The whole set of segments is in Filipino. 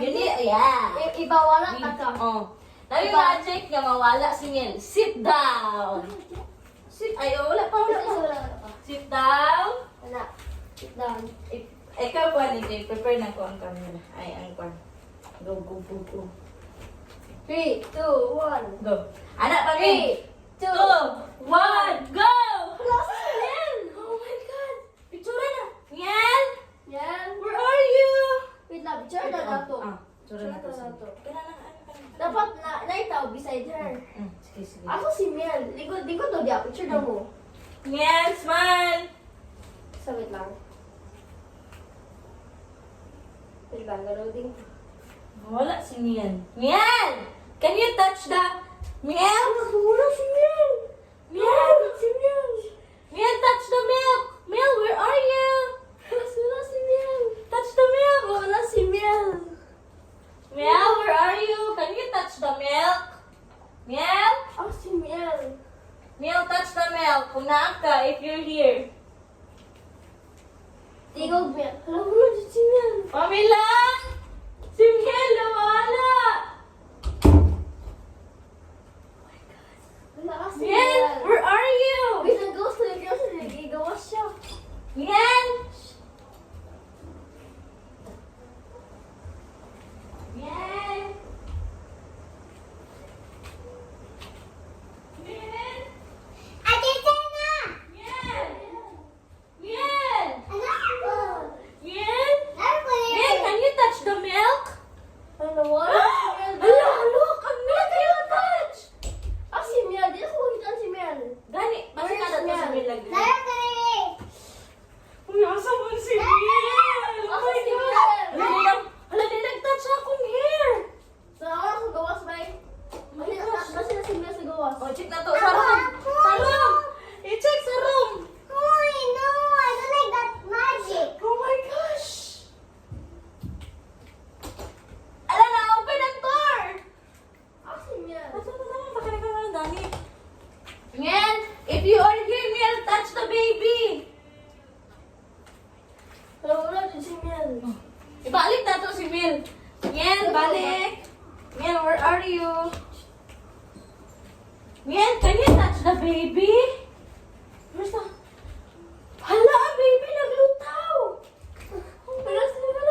Yeah. Ibawala ka. Oh. Nabi magic nga mawala si Miel. Sit down. Ay, wala pa. Sit down. Wala. Sit down. Ikaw po, Nijay. Prepare na ko ang camera. Ay, ang kwan. Go. 3, 2, 1. Go. Anak pa, Miel. 3, 2, 1, go! Wala si Miel! Oh my God! Picture na! Miel! Yan. Where are you? Wait lang, picture na nato. Picture na to. Dapat na itaw beside her. Sige. Ako si Miel. Likod to dia. Picture na mo. Miel, smile! So, wait lang. Wait lang, loading. Wala si Miel. Miel! Can you touch the... Miel! Wala si Miel! Miel! Si Miel! Miel, touch the milk! Miel, where are you? Wala si Miel! Touch the milk! Wala si Miel! Miel, where are you? Can you touch the milk? Miel? Ako si Miel. Miel, touch the milk. Kung naan ka, if you're here. Tigog Miel. Wala si Miel. Pamela! Si Miel, nawala! Wala ka si Miel, Miel. where are you? Wait, nag-ghost na nag-igawas siya. Miel! Miel! Miel! Ate Sena! Miel! Miel! Anak! Miel! Miel, can you touch the milk? Ano, wala si Miel. Hala, look! Ang milk you touch! Ah, si Miel. Di ako makita si Miel. Gani, basta ka na sa Miel lagi. Dali! Uy, asa mo si Miel? Oh my Si God! Miel. Hala, di nag-touch akong hair! Sa ako ko gawas ba eh? Basta na si Miel sa gawas. Oh, check na to. Sa room! Sa room! I-check sa room! Hoy, no! I don't like that magic. Oh my gosh! Ala na, open ang door! Ah, si Miel. Bakit ka na dami? Miel, if you are here, Miel, touch the baby! Wala din si Miel. Ibalik na to si Miel. Miel, balik! Miel, where are you? Miel, can you touch the baby? Where's the... Hala, baby, naglutaw! Wala si Miel.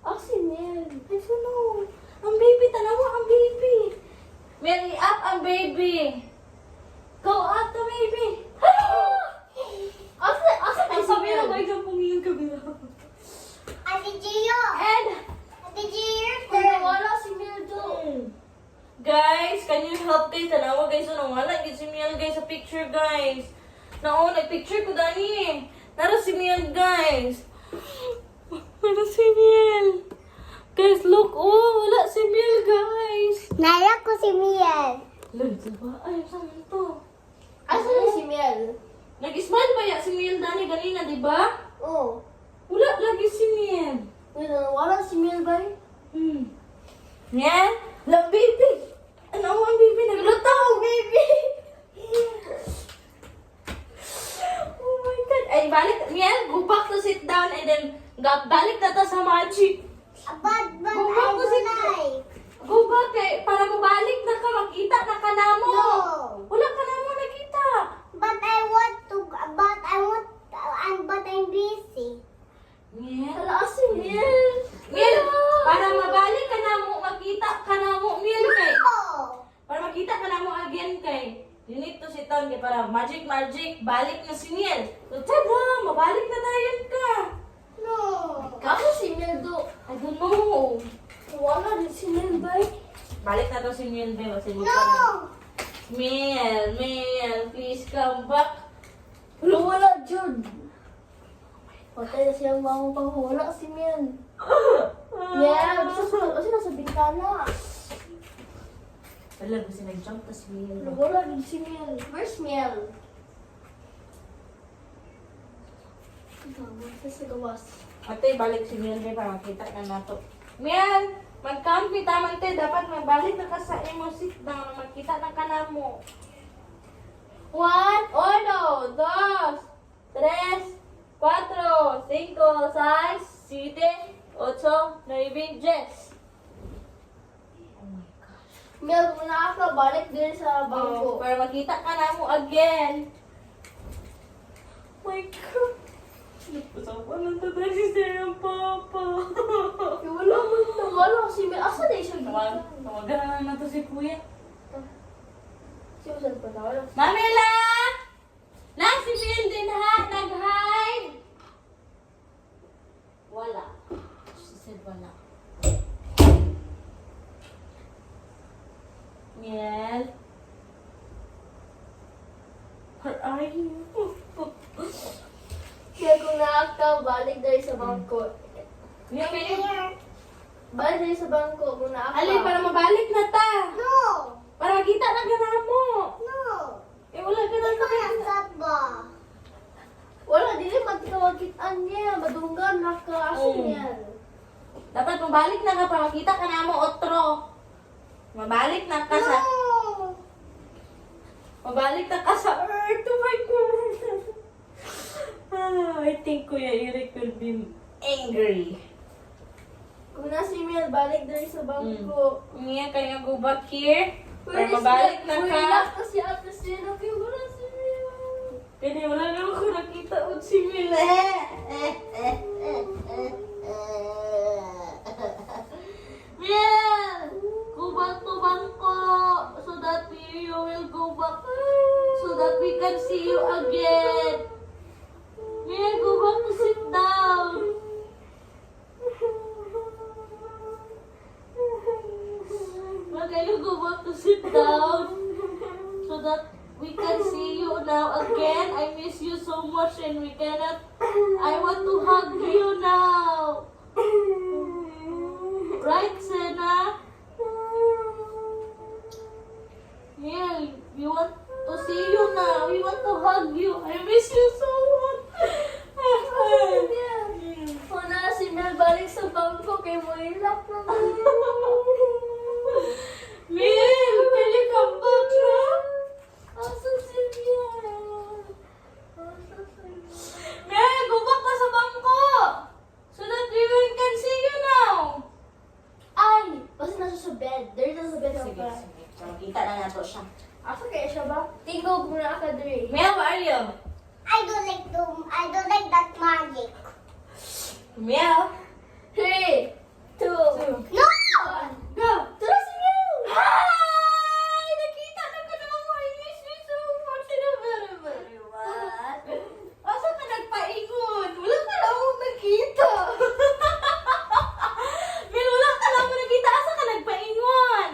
Ah, si Miel. I don't know. Ang baby, tanawa ang baby. Miel, i-up ang baby. Go up the baby. Asa Ang sabi na may kampungin kabila. Ate Gio! And, Ate Gio! Pero wala si Miel doon. guys, can you help guys? Tanawa guys, ano wala gid si Miel guys sa picture guys. Nao, nag-picture ko dani. Nara si Miel guys. Wala si Miel. Guys, look, oh, wala si Miel guys. Nala ko si Miel. Lord, ba? Ay, saan to? Asa na si Miel? Nag-smile ba ya si Miel dani ganina, di ba? Oo. Wala lagi si Miel. Wala si Miel ba? Miel? La baby. Ano ang baby? Naglutaw, baby. Oh my God. Ay, balik. Miel, go back to sit down and then balik na ta sa magic. But Go back to sit down. Go back eh. Para mabalik na ka, makita na ka na mo. No. Wala ka na mo nakita. But I'm busy. Miel? Wala si Miel. Miel, para mabalik ka na mo, makita ka na mo, Miel kay. Para makita ka na mo again kay. You need to sit down kay para magic, balik na si Miel. So, tada, mabalik na tayo ka. No. Kasi si Miel do. I don't know. Wala din si Miel ba? Balik na to si Miel, be. Kasi No. Miel, please come back. Wala Jud. Patay na siyang mga panghula si Miel. Yeah, kasi nasa bintana. Wala, kasi nag-jump ta si Miel. Wala din si Miel. Where's Miel? Sa gawas. Ate, balik si Miel, be, para makita ka na to. Miel, mag-count me taman te. Dapat magbalik na ka sa imo sit down. Magkita na ka na mo. 1, 1, 2, 3, 4, 5, 6, 7, 8, 9, 10. Oh my gosh. Mel, kung nakakabalik din sa bangko. Para makita ka na mo again. My God. Napasawa lang tatay si Sir ang papa. Wala man nawala si Mel. Asa na siya gita? Tawagan na to si Kuya. Si Usan pa nawala. Mamela! Lang si Phil din ha! Nag-hide! Wala. She said wala. Miel? Where are you? Kaya kung nakakabalik din sa bangko. Balik din sa bangko kung nakakabalik. Ali, para mabalik na ta! No! Para makita na gana mo! No! Eh, wala ka na sa ba? Wala, dili magkawagitan niya. Madunggan na ka. Asin yan. Dapat mabalik na ka para makita ka na mo, otro. Mabalik na ka sa... Mabalik na ka sa earth. Oh my God. I think Kuya Eric will be angry. Kung na si Mel, balik din sa bangko. Mia, can you go back here? Para mabalik na ka. Wala kasi ate sila. Kaya wala si Mel. Kaya wala na ako nakita o si Mila. Miel! Go back to bangko so that you will go back so that we can see you again. Miel, go back to sit down. Well, can you go back to sit down so that we can see you now again? I miss you so much and we cannot. I want to hug you now. Right, Sena? Yeah, we want to see you now. We want to hug you. I miss you so much. Kung na si Mel, balik sa bangko. Kaya mo ilak na. Mel, can you come back now? Asa si Mel? Mel, go back ka sa bangko so that we can see you now. Ay! Basta nasa sa bed. There is a bed of Sige, sige. Kita na nato siya. Asa kaya siya ba? Tingog muna ka diri. Mel, where are you? I don't like that magic. Mel? 3, 2, No! 1, go! Tara si Mel! Hi! Nakita na ka naman mo. I miss you so much. In a very, very much. Asa ka nagpaingon? Wala ka na akong nakita. Mel, wala ka na akong nakita. Asa ka nagpaingon?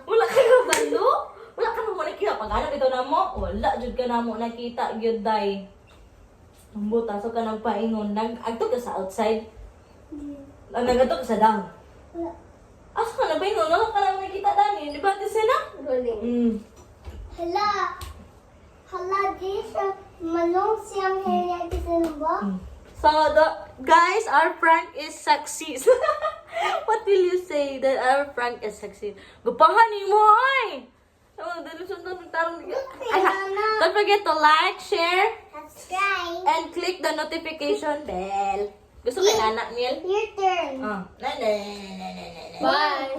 Wala ka na balo? Wala ka na mo nakita. Pag-anak ito na mo, wala jud ka na mo nakita. Gyud day. Ang buta, so ka nagpaingon. Nag-agto ka sa outside. Nag-agto ka sa down. Asa ka nagpaingon? Wala ka na nakita dani. Di ba, Tisena? Rolling. Hala, di siya manong siyang henya kasi ba? So, guys, our prank is success. What will you say that our prank is success? Gupahan ni mo, ay! Don't forget to like, share, Subscribe. and click the notification bell. Gusto kay Nana, Miel? Your turn. Oh. Bye!